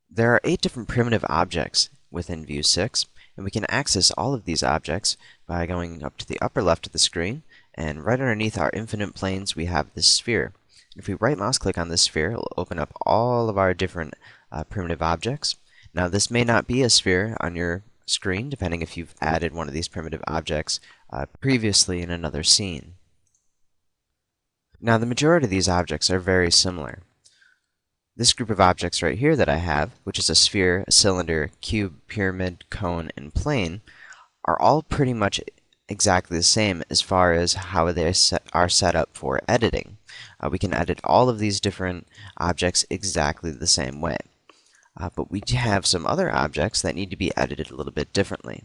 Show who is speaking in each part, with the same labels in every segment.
Speaker 1: There are 8 different primitive objects within View 6, and we can access all of these objects by going up to the upper left of the screen, and right underneath our infinite planes we have this sphere. If we right mouse click on this sphere, it will open up all of our different primitive objects. Now this may not be a sphere on your screen, depending if you've added one of these primitive objects previously in another scene. Now the majority of these objects are very similar. This group of objects right here that I have, which is a sphere, a cylinder, cube, pyramid, cone, and plane, are all pretty much exactly the same as far as how they are set up for editing. We can edit all of these different objects exactly the same way. But we have some other objects that need to be edited a little bit differently.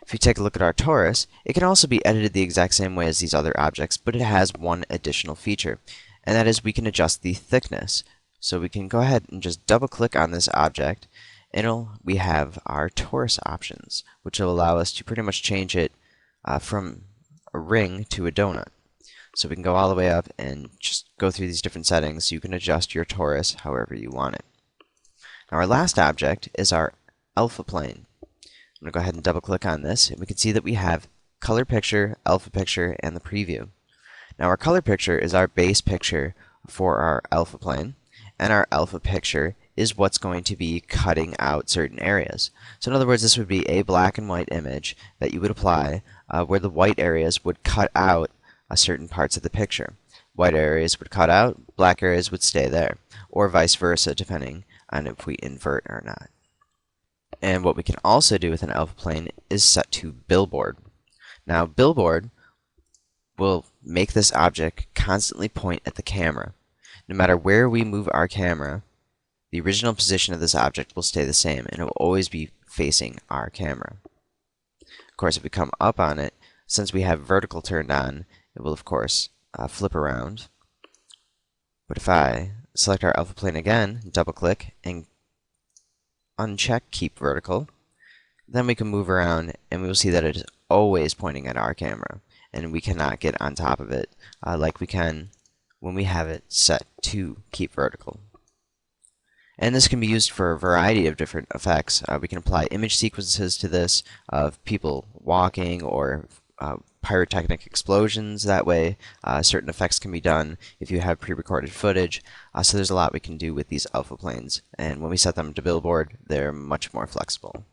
Speaker 1: If you take a look at Arctorus, it can also be edited the exact same way as these other objects, but it has one additional feature, and that is we can adjust the thickness. So we can go ahead and just double click on this object, and we have our torus options, which will allow us to pretty much change it from a ring to a donut. So we can go all the way up and just go through these different settings so you can adjust your torus however you want it. Now our last object is our alpha plane. I'm going to go ahead and double click on this, and we can see that we have color picture, alpha picture, and the preview. Now our color picture is our base picture for our alpha plane, and our alpha picture is what's going to be cutting out certain areas. So in other words, this would be a black and white image that you would apply where the white areas would cut out certain parts of the picture. White areas would cut out, black areas would stay there, or vice versa, depending on if we invert or not. And what we can also do with an alpha plane is set to Billboard. Now, Billboard will make this object constantly point at the camera. No matter where we move our camera, the original position of this object will stay the same, and it will always be facing our camera. Of course, if we come up on it, since we have vertical turned on, it will of course flip around. But if I select our alpha plane again, double click, and uncheck keep vertical, then we can move around and we will see that it is always pointing at our camera, and we cannot get on top of it like we can when we have it set to keep vertical. And this can be used for a variety of different effects. We can apply image sequences to this of people walking or pyrotechnic explosions. That way certain effects can be done if you have pre-recorded footage. So there's a lot we can do with these alpha planes, and when we set them to Billboard, they're much more flexible.